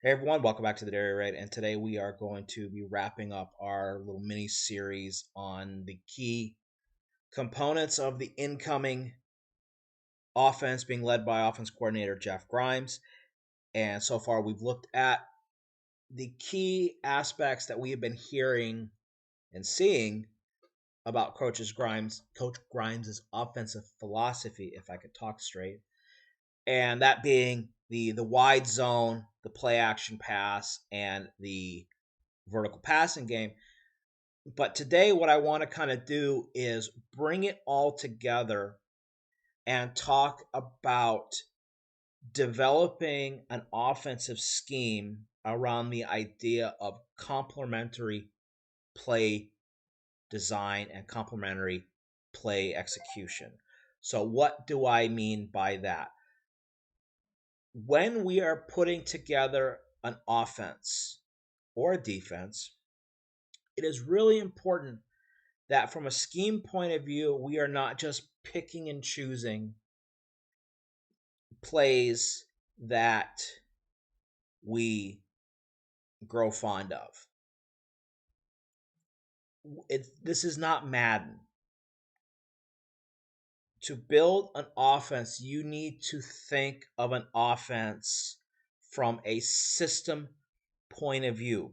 Hey everyone, welcome back to the Dairy Raid, and today we are going to be wrapping up our little mini series on the key components of the incoming offense being led by offense coordinator Jeff Grimes. And so far, we've looked at the key aspects that we have been hearing and seeing about Coach Grimes' offensive philosophy, if I could talk straight, and that being the wide zone, the play action pass, and the vertical passing game. But today, what I want to kind of do is bring it all together and talk about developing an offensive scheme around the idea of complementary play design and complementary play execution. So, what do I mean by that? When we are putting together an offense or a defense, it is really important that from a scheme point of view, we are not just picking and choosing plays that we grow fond of. This is not Madden. To build an offense, you need to think of an offense from a system point of view.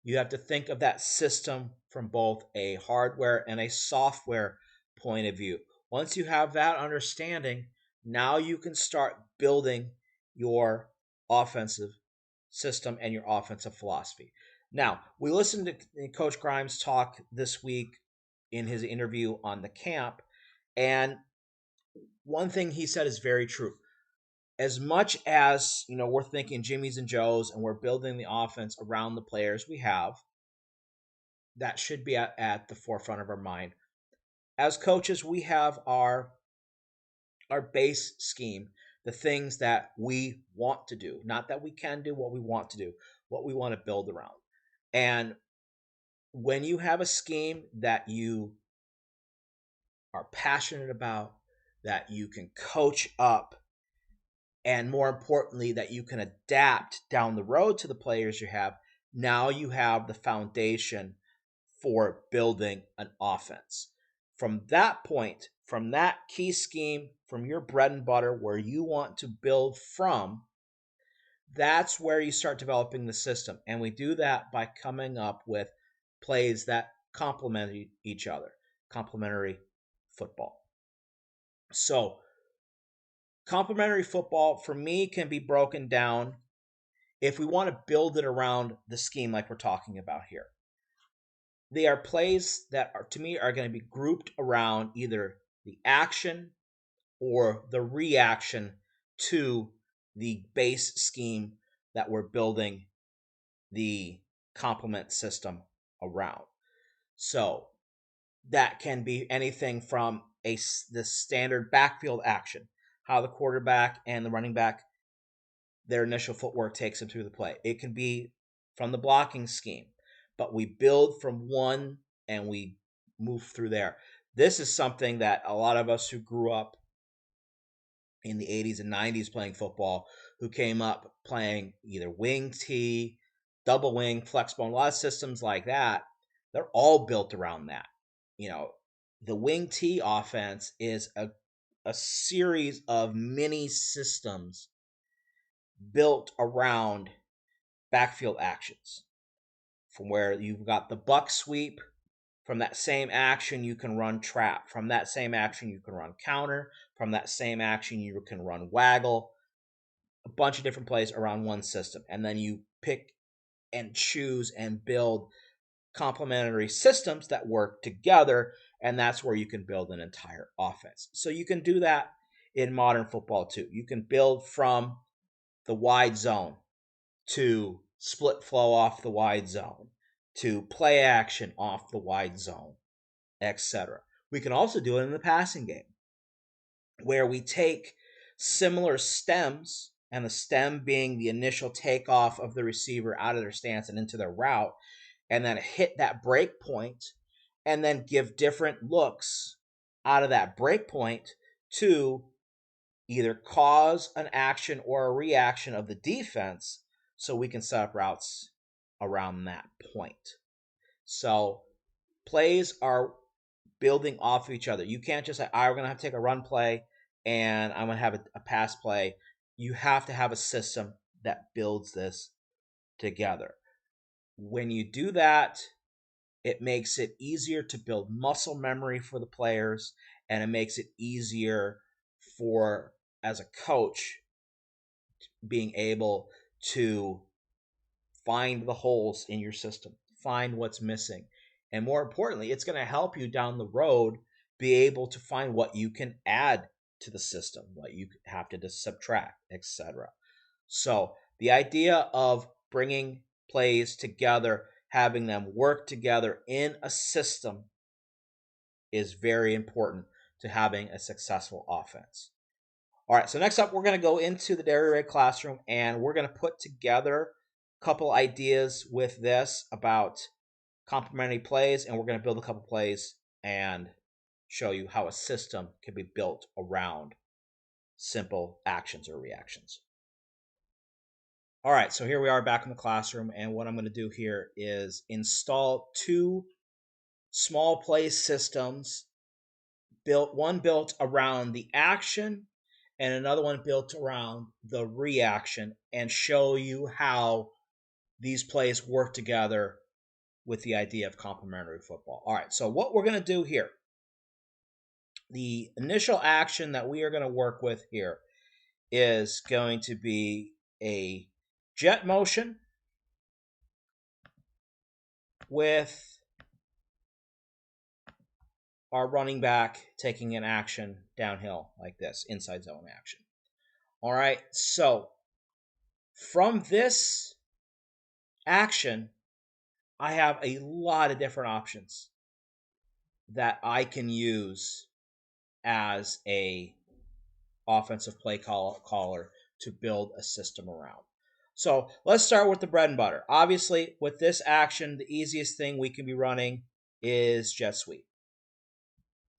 You have to think of that system from both a hardware and a software point of view. Once you have that understanding, now you can start building your offensive system and your offensive philosophy. Now, we listened to Coach Grimes talk this week in his interview on the camp, and one thing he said is very true. As much as, we're thinking Jimmy's and Joe's and we're building the offense around the players we have, that should be at the forefront of our mind. As coaches, we have our base scheme, the things that we want to do, not that we can do, what we want to do, what we want to build around. And when you have a scheme that you are passionate about, that you can coach up, and more importantly, that you can adapt down the road to the players you have, now you have the foundation for building an offense. From that point, from that key scheme, from your bread and butter, where you want to build from, that's where you start developing the system. And we do that by coming up with plays that complement each other, complementary football. So, complementary football for me can be broken down if we want to build it around the scheme like we're talking about here. They are plays that are, to me, are going to be grouped around either the action or the reaction to the base scheme that we're building the complement system around. So that can be anything from the standard backfield action, how the quarterback and the running back, their initial footwork takes them through the play. It can be from the blocking scheme, but we build from one and we move through there. This is something that a lot of us who grew up in the 80s and 90s playing football, who came up playing either wing T, double wing, flex bone, a lot of systems like that, they're all built around that. You know, the wing T offense is a series of mini systems built around backfield actions. From where you've got the buck sweep, from that same action you can run trap. From that same action you can run counter. From that same action you can run waggle. A bunch of different plays around one system. And then you pick and choose and build complementary systems that work together, and that's where you can build an entire offense. So you can do that in modern football too. You can build from the wide zone to split flow off the wide zone to play action off the wide zone, etc. We can also do it in the passing game where we take similar stems, and the stem being the initial takeoff of the receiver out of their stance and into their route, and then hit that break point and then give different looks out of that break point to either cause an action or a reaction of the defense so we can set up routes around that point. So plays are building off of each other. You can't just say, all right, we're going to have to take a run play and I'm going to have a pass play. You have to have a system that builds this together. When you do that, it makes it easier to build muscle memory for the players, and it makes it easier for, as a coach, being able to find the holes in your system, find what's missing. And more importantly, it's going to help you down the road be able to find what you can add to the system, what you have to subtract, etc. So the idea of bringing plays together, having them work together in a system is very important to having a successful offense. All right, so next up, we're going to go into the Dairy Ray classroom, and we're going to put together a couple ideas with this about complementary plays, and we're going to build a couple plays and show you how a system can be built around simple actions or reactions. All right, so here we are back in the classroom, and what I'm going to do here is install two small play systems, one built around the action and another one built around the reaction, and show you how these plays work together with the idea of complementary football. All right, so what we're going to do here, the initial action that we are going to work with here is going to be a jet motion with our running back taking an action downhill like this, inside zone action. All right, so from this action, I have a lot of different options that I can use as a offensive play caller to build a system around. So let's start with the bread and butter. Obviously, with this action, the easiest thing we can be running is jet sweep.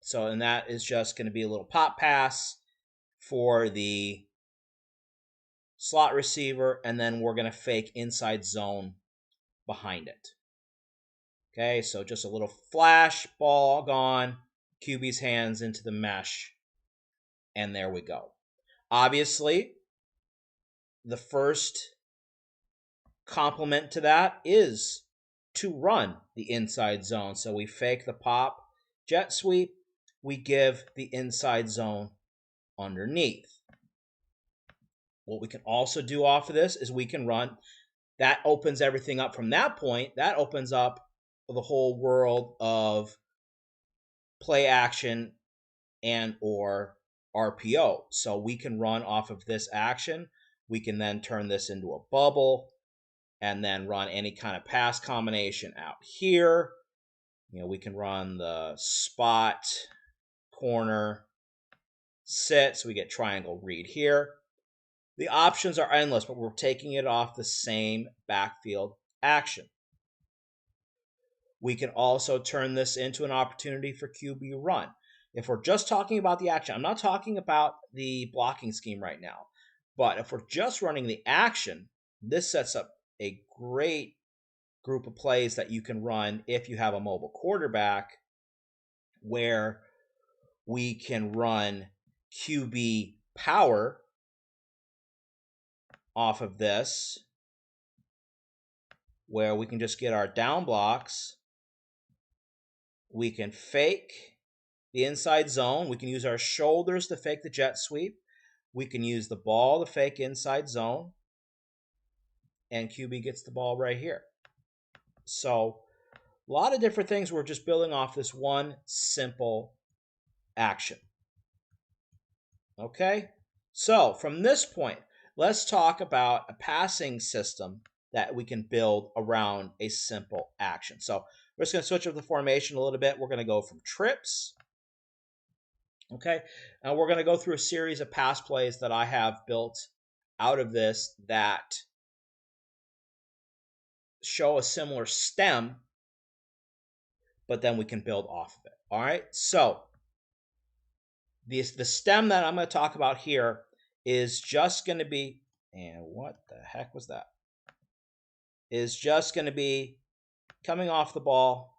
So, and that is just going to be a little pop pass for the slot receiver, and then we're going to fake inside zone behind it. Okay, so just a little flash, ball gone, QB's hands into the mesh, and there we go. Obviously, the first complement to that is to run the inside zone. So we fake the pop, jet sweep, we give the inside zone underneath. What we can also do off of this is we can run, that opens everything up from that point. That opens up the whole world of play action and or RPO. So we can run off of this action. We can then turn this into a bubble and then run any kind of pass combination out here. You know, we can run the spot, corner, sit, so we get triangle read here. The options are endless, but we're taking it off the same backfield action. We can also turn this into an opportunity for QB run. If we're just talking about the action, I'm not talking about the blocking scheme right now, but if we're just running the action, this sets up a great group of plays that you can run if you have a mobile quarterback, where we can run QB power off of this, where we can just get our down blocks. We can fake the inside zone. We can use our shoulders to fake the jet sweep. We can use the ball to fake inside zone. And QB gets the ball right here. So a lot of different things. We're just building off this one simple action. Okay? So from this point, let's talk about a passing system that we can build around a simple action. So we're just going to switch up the formation a little bit. We're going to go from trips. Okay, and we're going to go through a series of pass plays that I have built out of this that show a similar stem, but then we can build off of it. All right, so the stem that I'm going to talk about here is just going to be, and what the heck was that? Is just going to be coming off the ball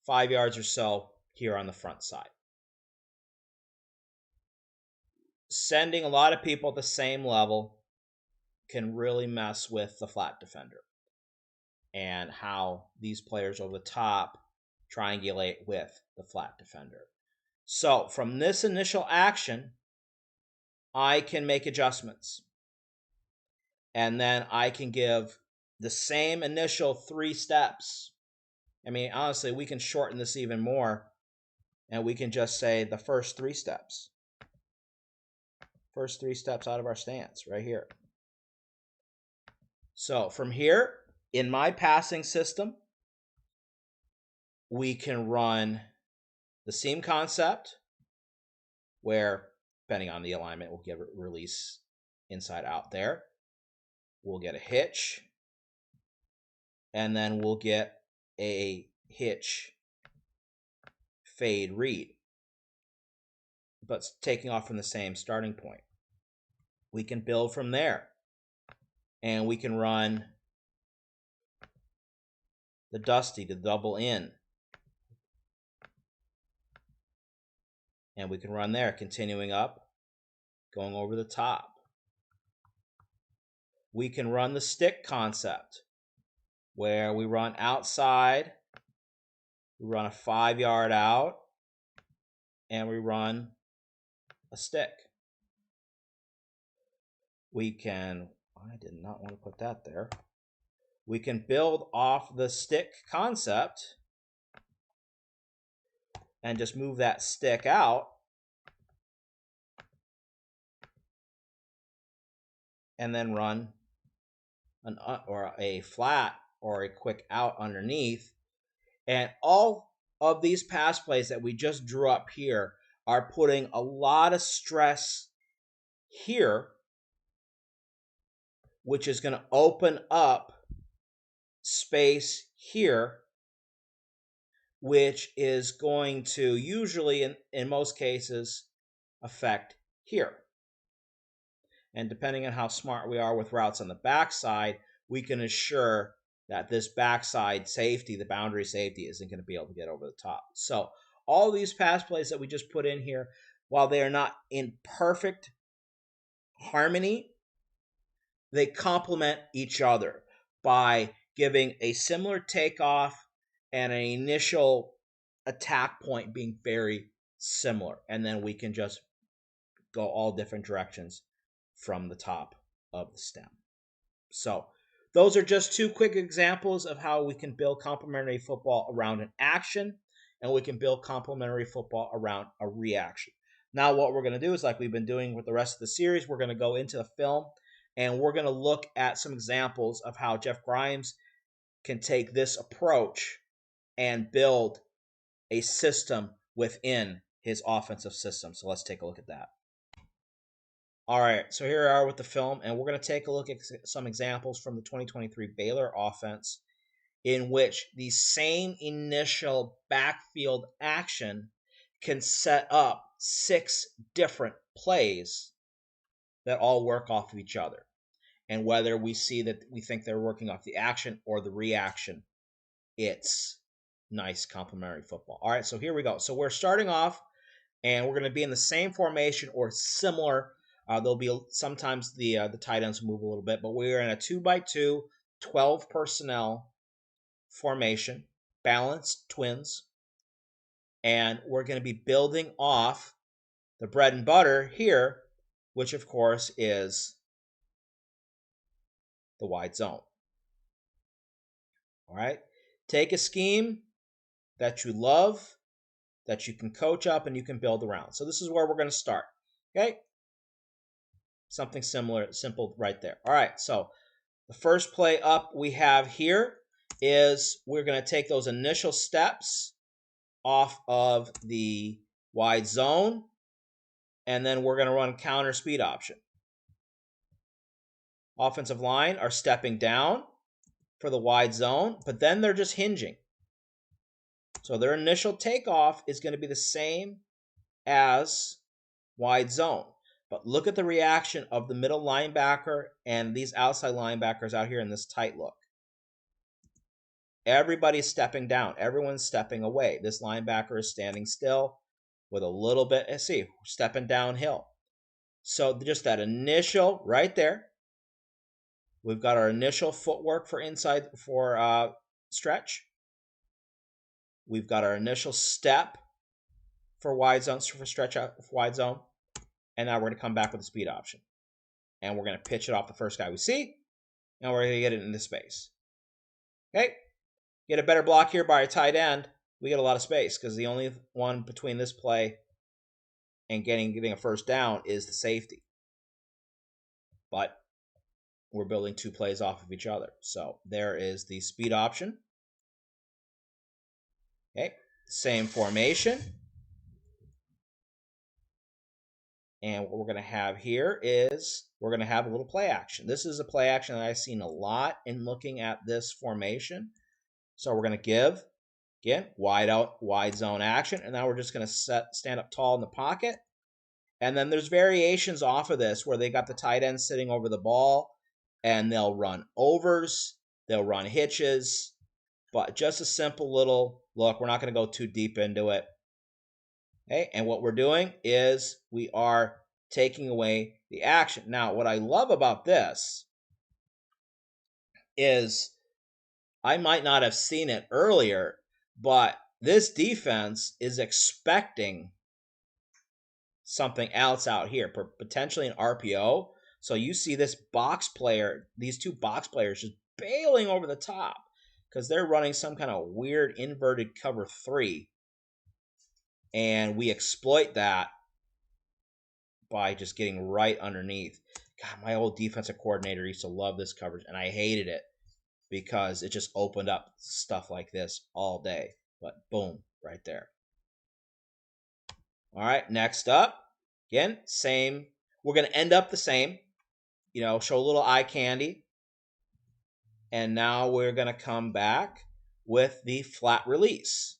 5 yards or so here on the front side. Sending a lot of people at the same level can really mess with the flat defender and how these players over the top triangulate with the flat defender. So from this initial action, I can make adjustments. And then I can give the same initial 3 steps. I mean, honestly, we can shorten this even more, and we can just say the first 3 steps. First 3 steps out of our stance right here. So from here, in my passing system, we can run the seam concept, where, depending on the alignment, we'll give it release inside out there. We'll get a hitch, and then we'll get a hitch fade read, but taking off from the same starting point. We can build from there, and we can run the dusty to double in, and we can run there, continuing up, going over the top. We can run the stick concept, where we run outside, we run a 5 yard out, and we run a stick. We can, I did not want to put that there. We can build off the stick concept and just move that stick out, and then run a flat or a quick out underneath. And all of these pass plays that we just drew up here are putting a lot of stress here, which is going to open up space here, which is going to usually, in most cases, affect here. And depending on how smart we are with routes on the backside, we can assure that this backside safety, the boundary safety, isn't going to be able to get over the top. So all these pass plays that we just put in here, while they are not in perfect harmony, they complement each other by giving a similar takeoff and an initial attack point being very similar. And then we can just go all different directions from the top of the stem. So those are just 2 quick examples of how we can build complementary football around an action, and we can build complementary football around a reaction. Now what we're going to do is, like we've been doing with the rest of the series, we're going to go into the film, and we're going to look at some examples of how Jeff Grimes can take this approach and build a system within his offensive system. So let's take a look at that. All right, so here we are with the film, and we're going to take a look at some examples from the 2023 Baylor offense in which the same initial backfield action can set up 6 different plays that all work off of each other. And whether we see that we think they're working off the action or the reaction, it's nice complementary football. All right, so here we go. So we're starting off, and we're going to be in the same formation or similar. There'll be sometimes the tight ends move a little bit, but we're in a 2x2, 12 personnel formation, balanced twins, and we're going to be building off the bread and butter here, which of course is the wide zone. All right, take a scheme that you love, that you can coach up, and you can build around. So this is where we're going to start. Okay. Something similar, simple right there. All right, so the first play up we have here is we're going to take those initial steps off of the wide zone, and then we're going to run counter speed option. Offensive line are stepping down for the wide zone, but then they're just hinging. So their initial takeoff is going to be the same as wide zone. But look at the reaction of the middle linebacker and these outside linebackers out here in this tight look. Everybody's stepping down. Everyone's stepping away. This linebacker is standing still with a little bit, let's see, stepping downhill. So just that initial right there. We've got our initial footwork for inside for stretch. We've got our initial step for wide zone, for stretch out for wide zone. And now we're going to come back with a speed option. And we're going to pitch it off the first guy we see. And we're going to get it into space. Okay. Get a better block here by our tight end. We get a lot of space because the only one between this play and getting a first down is the safety. But we're building two plays off of each other. So there is the speed option. Okay. Same formation. And what we're going to have here is we're going to have a little play action. This is a play action that I've seen a lot in looking at this formation. So we're going to give, again, wide zone action. And now we're just going to stand up tall in the pocket. And then there's variations off of this where they got the tight end sitting over the ball. And they'll run overs. They'll run hitches. But just a simple little look. We're not going to go too deep into it. Okay, and what we're doing is we are taking away the action. Now, what I love about this is I might not have seen it earlier, but this defense is expecting something else out here, potentially an RPO. So you see this box player, these two box players just bailing over the top because they're running some kind of weird inverted cover 3. And we exploit that by just getting right underneath. God, my old defensive coordinator used to love this coverage, and I hated it because it just opened up stuff like this all day. But boom, right there. All right, next up, again, same. We're going to end up the same. Show a little eye candy. And now we're going to come back with the flat release.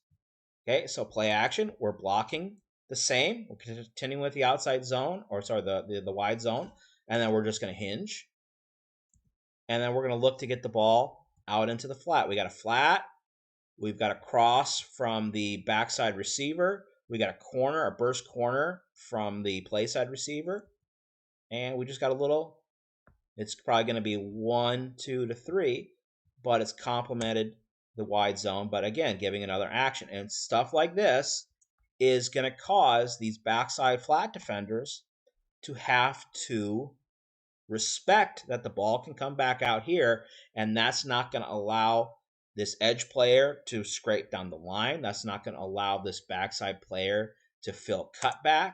Okay, so play action, we're blocking the same. We're continuing with the outside zone, the wide zone, and then we're just going to hinge. And then we're going to look to get the ball out into the flat. We got a flat. We've got a cross from the backside receiver. We got a burst corner from the play side receiver. And we just got a little, it's probably going to be 1, 2 to 3, but it's complemented the wide zone, but again, giving another action. And stuff like this is going to cause these backside flat defenders to have to respect that the ball can come back out here, and that's not going to allow this edge player to scrape down the line. That's not going to allow this backside player to fill cutback,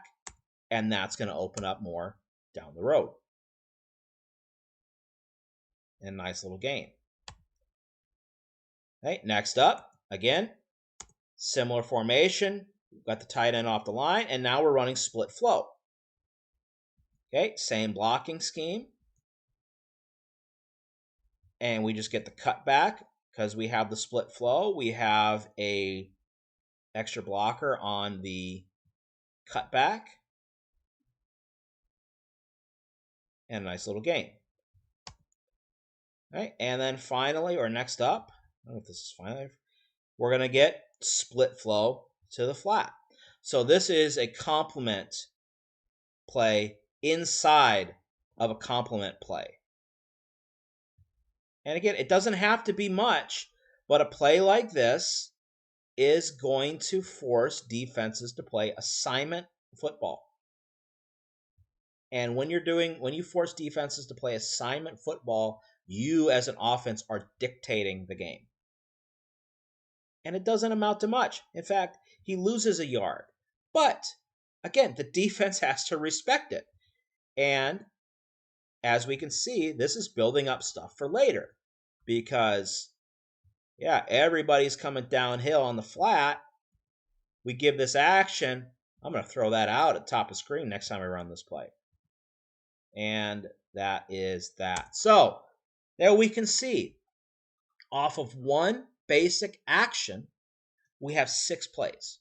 and that's going to open up more down the road. And nice little gain. Okay, next up, again, similar formation. We've got the tight end off the line, and now we're running split flow. Okay, same blocking scheme. And we just get the cutback because we have the split flow. We have a extra blocker on the cutback. And a nice little gain. All right, and then finally, or next up, I don't know if this is finally, we're going to get split flow to the flat. So this is a complement play inside of a complement play. And again, it doesn't have to be much, but a play like this is going to force defenses to play assignment football. And when you force defenses to play assignment football, you as an offense are dictating the game. And it doesn't amount to much. In fact, he loses a yard. But, again, the defense has to respect it. And as we can see, this is building up stuff for later. Because, yeah, everybody's coming downhill on the flat. We give this action. I'm going to throw that out at the top of the screen next time I run this play. And that is that. So, there we can see, off of one basic action, we have 6 plays.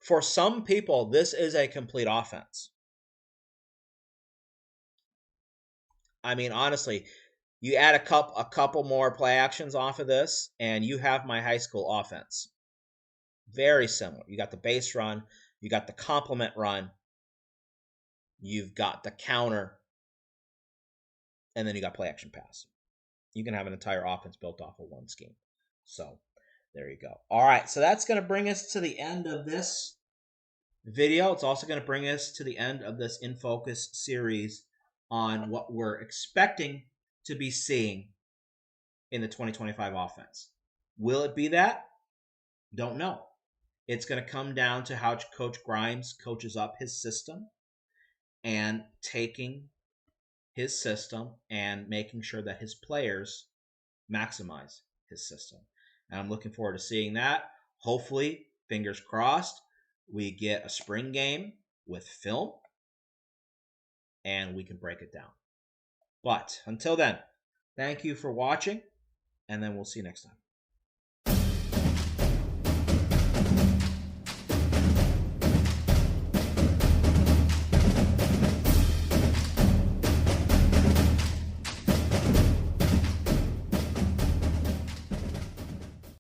For some people, this is a complete offense. I mean, honestly, you add a couple more play actions off of this, and you have my high school offense. Very similar. You got the base run, you got the complement run, you've got the counter, and then you got play action pass. You can have an entire offense built off of one scheme. So there you go. All right, so that's going to bring us to the end of this video. It's also going to bring us to the end of this In Focus series on what we're expecting to be seeing in the 2025 offense. Will it be that? Don't know. It's going to come down to how Coach Grimes coaches up his system and taking his system and making sure that his players maximize his system. And I'm looking forward to seeing that. Hopefully, fingers crossed, we get a spring game with film and we can break it down. But until then, thank you for watching, and then we'll see you next time.